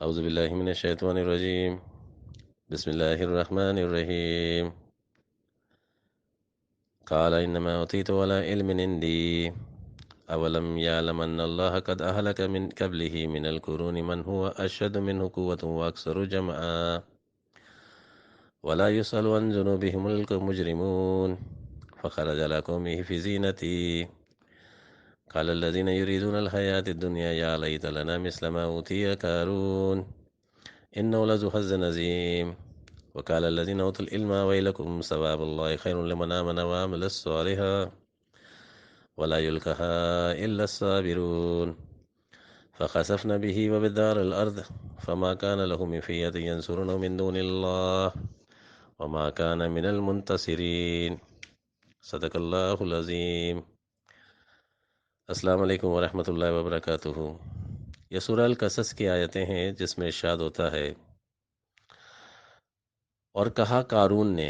اعوذ باللہ من الشیطان الرجیم بسم اللہ الرحمن الرحیم قال انما اوتیت على علم عندي اولم يعلم ان الله قد اهلك من قبله من القرون من هو اشد منه قوة واكثر جمعا ولا يسأل عن ذنوبهم المجرمون فخرج على قومه في زينته قال الذين يريدون الحياة الدنيا يا ليت لنا مثل ما أوتي قارون إنه لذو حظ عظيم وقال الذين أوتوا العلم ويلكم ثواب الله خير لمن آمن وعمل صالحا ولا يلقاها إلا الصابرون فخسفنا به وبدار الأرض فما كان له من فئة ينصرونه من دون الله وما كان من المنتصرين صدق اللہ العظیم۔ السلام علیکم ورحمۃ اللہ وبرکاتہ۔ یہ سورہ القصص کی آیتیں ہیں جس میں ارشاد ہوتا ہے، اور کہا قارون نے،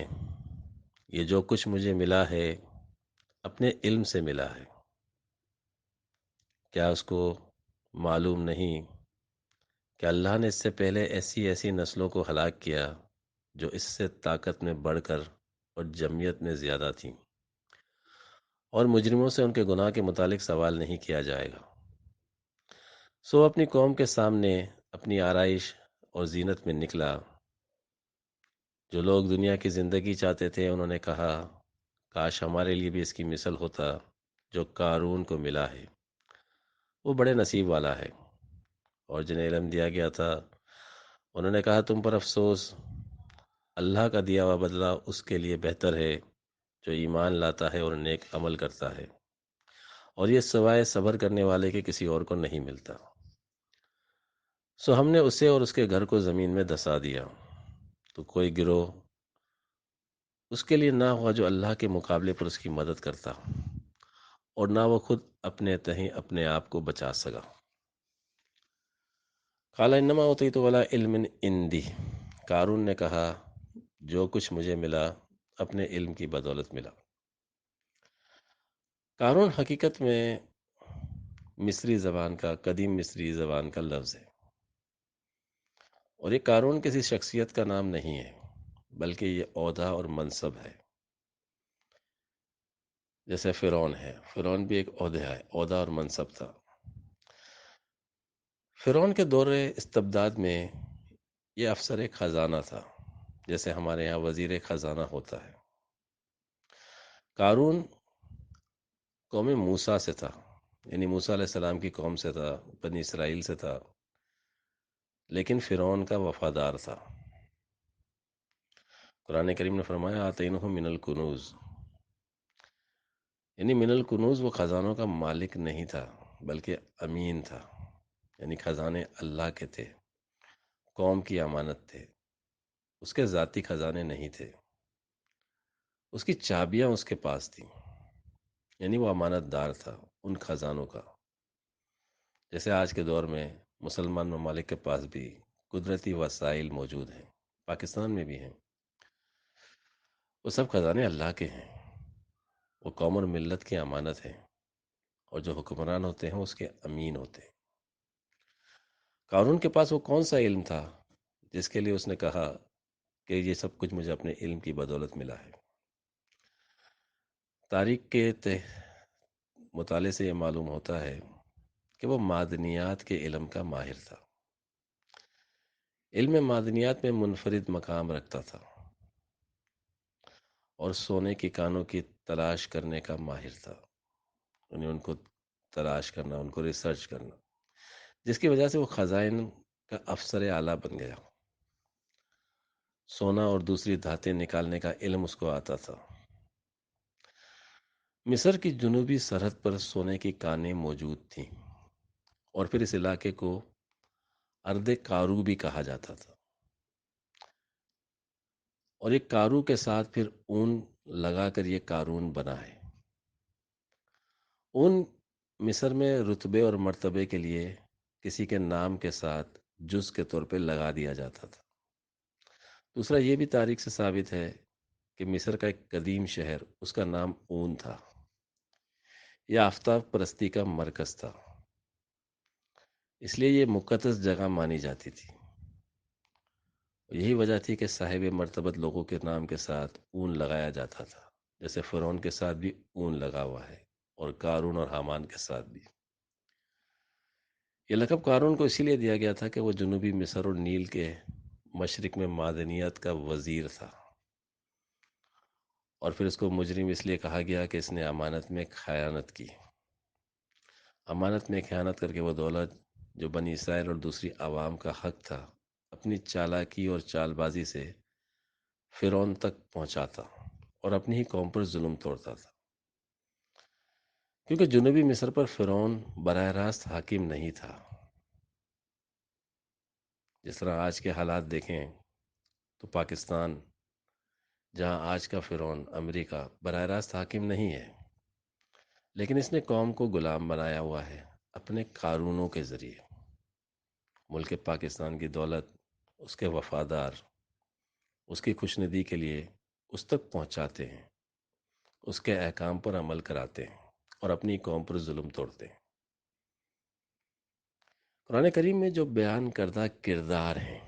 یہ جو کچھ مجھے ملا ہے اپنے علم سے ملا ہے، کیا اس کو معلوم نہیں کہ اللہ نے اس سے پہلے ایسی ایسی نسلوں کو ہلاک کیا جو اس سے طاقت میں بڑھ کر اور جمعیت میں زیادہ تھیں، اور مجرموں سے ان کے گناہ کے متعلق سوال نہیں کیا جائے گا۔ سو اپنی قوم کے سامنے اپنی آرائش اور زینت میں نکلا۔ جو لوگ دنیا کی زندگی چاہتے تھے انہوں نے کہا، کاش ہمارے لیے بھی اس کی مثل ہوتا جو قارون کو ملا ہے، وہ بڑے نصیب والا ہے۔ اور جنہیں علم دیا گیا تھا انہوں نے کہا، تم پر افسوس، اللہ کا دیا ہوا بدلہ اس کے لیے بہتر ہے جو ایمان لاتا ہے اور نیک عمل کرتا ہے، اور یہ سوائے صبر کرنے والے کے کسی اور کو نہیں ملتا۔ سو ہم نے اسے اور اس کے گھر کو زمین میں دسا دیا، تو کوئی گروہ اس کے لیے نہ ہوا جو اللہ کے مقابلے پر اس کی مدد کرتا، اور نہ وہ خود اپنے تہیں اپنے آپ کو بچا سکا۔ قال انما اوتیت علی علم عندی، قارون نے کہا جو کچھ مجھے ملا اپنے علم کی بدولت ملا۔ قارون حقیقت میں مصری زبان کا، قدیم مصری زبان کا لفظ ہے، اور یہ قارون کسی شخصیت کا نام نہیں ہے بلکہ یہ عہدہ اور منصب ہے۔ جیسے فرعون ہے، فرعون بھی ایک عہدہ اور منصب تھا۔ فرعون کے دور استبداد میں یہ افسر خزانہ تھا، جیسے ہمارے یہاں وزیر خزانہ ہوتا ہے۔ قارون قوم موسیٰ سے تھا، یعنی موسیٰ علیہ السلام کی قوم سے تھا، بنی اسرائیل سے تھا، لیکن فرعون کا وفادار تھا۔ قرآن کریم نے فرمایا آتینہ من الکنوز، یعنی من الکنوز، وہ خزانوں کا مالک نہیں تھا بلکہ امین تھا، یعنی خزانے اللہ کے تھے، قوم کی امانت تھے، اس کے ذاتی خزانے نہیں تھے، اس کی چابیاں اس کے پاس تھیں، یعنی وہ امانت دار تھا ان خزانوں کا۔ جیسے آج کے دور میں مسلمان ممالک کے پاس بھی قدرتی وسائل موجود ہیں، پاکستان میں بھی ہیں، وہ سب خزانے اللہ کے ہیں، وہ قوم اور ملت کی امانت ہیں، اور جو حکمران ہوتے ہیں اس کے امین ہوتے ہیں۔ قارون کے پاس وہ کون سا علم تھا جس کے لیے اس نے کہا کہ یہ سب کچھ مجھے اپنے علم کی بدولت ملا ہے؟ تاریخ کے مطالعے سے یہ معلوم ہوتا ہے کہ وہ معدنیات کے علم کا ماہر تھا، علم معدنیات میں منفرد مقام رکھتا تھا، اور سونے کی کانوں کی تلاش کرنے کا ماہر تھا، یعنی ان کو تلاش کرنا، ان کو ریسرچ کرنا، جس کی وجہ سے وہ خزائن کا افسر اعلیٰ بن گیا۔ سونا اور دوسری دھاتیں نکالنے کا علم اس کو آتا تھا۔ مصر کی جنوبی سرحد پر سونے کی کانیں موجود تھیں، اور پھر اس علاقے کو ارد کارو بھی کہا جاتا تھا، اور یہ کارو کے ساتھ پھر اون لگا کر یہ قارون بنا ہے۔ اون مصر میں رتبے اور مرتبے کے لیے کسی کے نام کے ساتھ جز کے طور پہ لگا دیا جاتا تھا۔ دوسرا یہ بھی تاریخ سے ثابت ہے کہ مصر کا ایک قدیم شہر، اس کا نام اون تھا، یہ آفتاب پرستی کا مرکز تھا۔ اس لیے یہ مقدس جگہ مانی جاتی تھی. یہی وجہ تھی کہ صاحب مرتبت لوگوں کے نام کے ساتھ اون لگایا جاتا تھا، جیسے فرعون کے ساتھ بھی اون لگا ہوا ہے، اور قارون اور حامان کے ساتھ بھی. یہ لقب قارون کو اسی لیے دیا گیا تھا کہ وہ جنوبی مصر اور نیل کے مشرق میں معدنیات کا وزیر تھا، اور پھر اس کو مجرم اس لیے کہا گیا کہ اس نے امانت میں خیانت کی. امانت میں خیانت کر کے وہ دولت جو بنی اسرائیل اور دوسری عوام کا حق تھا، اپنی چالاکی اور چال بازی سے فرعون تک پہنچاتا اور اپنی ہی قوم پر ظلم توڑتا تھا. کیونکہ جنوبی مصر پر فرعون براہ راست حاکم نہیں تھا. جس طرح آج کے حالات دیکھیں تو پاکستان، جہاں آج کا فرعون امریکہ براہ راست حاکم نہیں ہے، لیکن اس نے قوم کو غلام بنایا ہوا ہے اپنے قانونوں کے ذریعے. ملک پاکستان کی دولت اس کے وفادار اس کی خوشندی کے لیے اس تک پہنچاتے ہیں، اس کے احکام پر عمل کراتے ہیں اور اپنی قوم پر ظلم توڑتے ہیں. قرآن کریم میں جو بیان کردہ کردار ہیں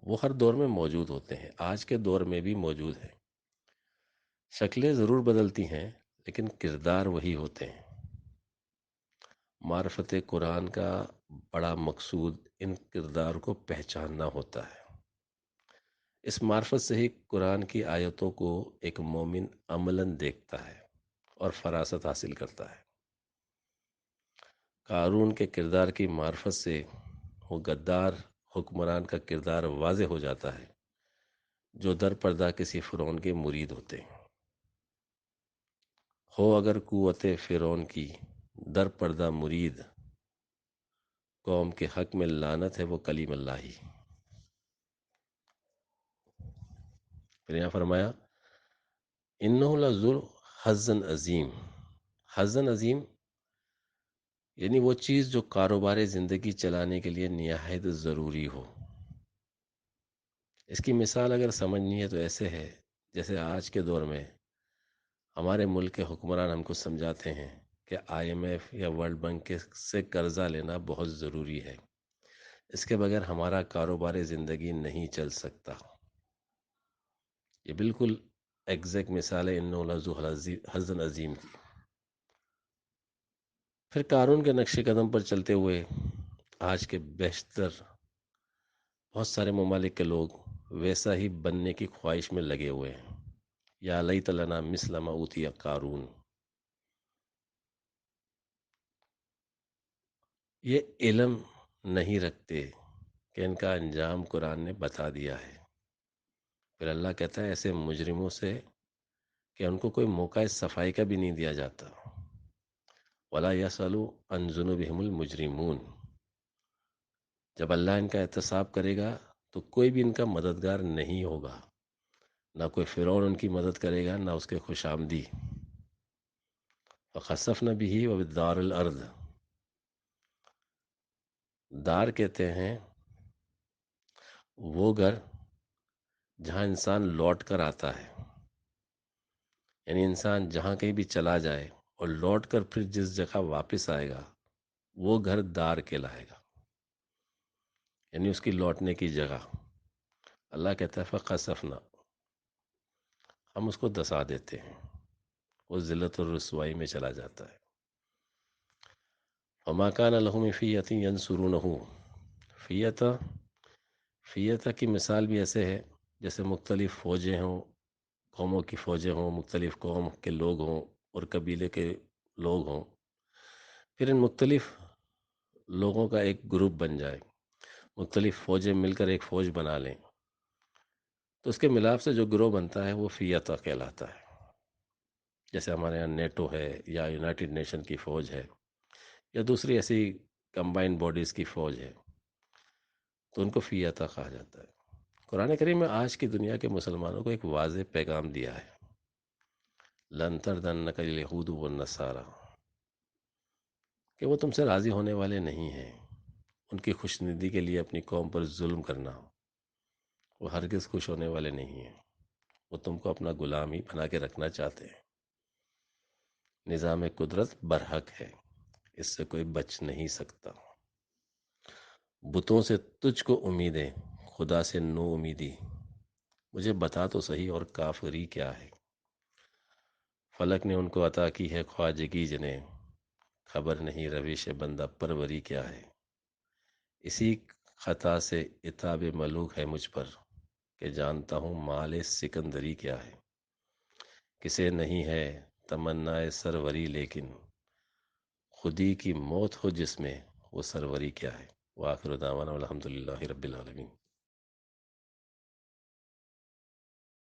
وہ ہر دور میں موجود ہوتے ہیں، آج کے دور میں بھی موجود ہیں. شکلیں ضرور بدلتی ہیں لیکن کردار وہی ہوتے ہیں. معرفت قرآن کا بڑا مقصود ان کردار کو پہچاننا ہوتا ہے. اس معرفت سے ہی قرآن کی آیتوں کو ایک مومن عملاً دیکھتا ہے اور فراست حاصل کرتا ہے. قارون کے کردار کی معرفت سے وہ غدار حکمران کا کردار واضح ہو جاتا ہے جو در پردہ کسی فرعون کے مرید ہوتے ہیں. ہو اگر قوت فرعون کی در پردہ مرید، قوم کے حق میں لعنت ہے وہ کلیم اللہ ہی. پھر یہاں فرمایا انہ لذو حظ عظیم. حظ عظیم یعنی وہ چیز جو کاروبار زندگی چلانے کے لیے نہایت ضروری ہو. اس کی مثال اگر سمجھنی ہے تو ایسے ہے جیسے آج کے دور میں ہمارے ملک کے حکمران ہم کو سمجھاتے ہیں کہ IMF یا ورلڈ بینک سے قرضہ لینا بہت ضروری ہے، اس کے بغیر ہمارا کاروبار زندگی نہیں چل سکتا. یہ بالکل ایگزیکٹ مثال ہے انہ لذو حظ عظیم کی. پھر قارون کے نقش قدم پر چلتے ہوئے آج کے بیشتر بہت سارے ممالک کے لوگ ویسا ہی بننے کی خواہش میں لگے ہوئے ہیں. یا لیت لنا مثل ما اوتی قارون. یہ علم نہیں رکھتے کہ ان کا انجام قرآن نے بتا دیا ہے. پھر اللہ کہتا ہے ایسے مجرموں سے کہ ان کو کوئی موقع صفائی کا بھی نہیں دیا جاتا. ولا یسألوا عن ذنوبہم المجرمون. جب اللہ ان کا احتساب کرے گا تو کوئی بھی ان کا مددگار نہیں ہوگا، نہ کوئی فرعون ان کی مدد کرے گا نہ اس کے خوش آمدی. فخسفنا به وبدار الارض. دار کہتے ہیں وہ گھر جہاں انسان لوٹ کر آتا ہے، یعنی انسان جہاں کہیں بھی چلا جائے اور لوٹ کر پھر جس جگہ واپس آئے گا وہ گھر دار کہلائے گا، یعنی اس کی لوٹنے کی جگہ. اللہ کہتا ہے فخسفنا، ہم اس کو دسا دیتے ہیں، وہ ذلت اور رسوائی میں چلا جاتا ہے. وما كان لهم فئة ينصرونه. فیتا کی مثال بھی ایسے ہے جیسے مختلف فوجیں ہوں، قوموں کی فوجیں ہوں، مختلف قوم کے لوگ ہوں اور قبیلے کے لوگ ہوں. پھر ان مختلف لوگوں کا ایک گروپ بن جائے، مختلف فوجیں مل کر ایک فوج بنا لیں، تو اس کے ملاپ سے جو گروہ بنتا ہے وہ فیتا کہلاتا ہے. جیسے ہمارے یہاں نیٹو ہے یا یونائٹڈ نیشن کی فوج ہے یا دوسری ایسی کمبائنڈ باڈیز کی فوج ہے، تو ان کو فیتا کہا جاتا ہے. قرآن کریم میں آج کی دنیا کے مسلمانوں کو ایک واضح پیغام دیا ہے، لن ترضى اليهود والنصارى، کہ وہ تم سے راضی ہونے والے نہیں ہیں. ان کی خوشندی کے لیے اپنی قوم پر ظلم کرنا، وہ ہرگز خوش ہونے والے نہیں ہیں. وہ تم کو اپنا غلام ہی بنا کے رکھنا چاہتے ہیں. نظام قدرت برحق ہے، اس سے کوئی بچ نہیں سکتا. بتوں سے تجھ کو امیدیں، خدا سے نو امیدی، مجھے بتا تو صحیح اور کافری کیا ہے؟ فلک نے ان کو عطا کی ہے خواجگی جنہیں، خبر نہیں روش بندہ پروری کیا ہے۔ اسی خطا سے عتاب ملوک ہے مجھ پر، کہ جانتا ہوں مال سکندری کیا ہے۔ کسے نہیں ہے تمنا سروری لیکن، خودی کی موت ہو جس میں وہ سروری کیا ہے۔ وآخر دعوانا الحمد للہ رب العالمین۔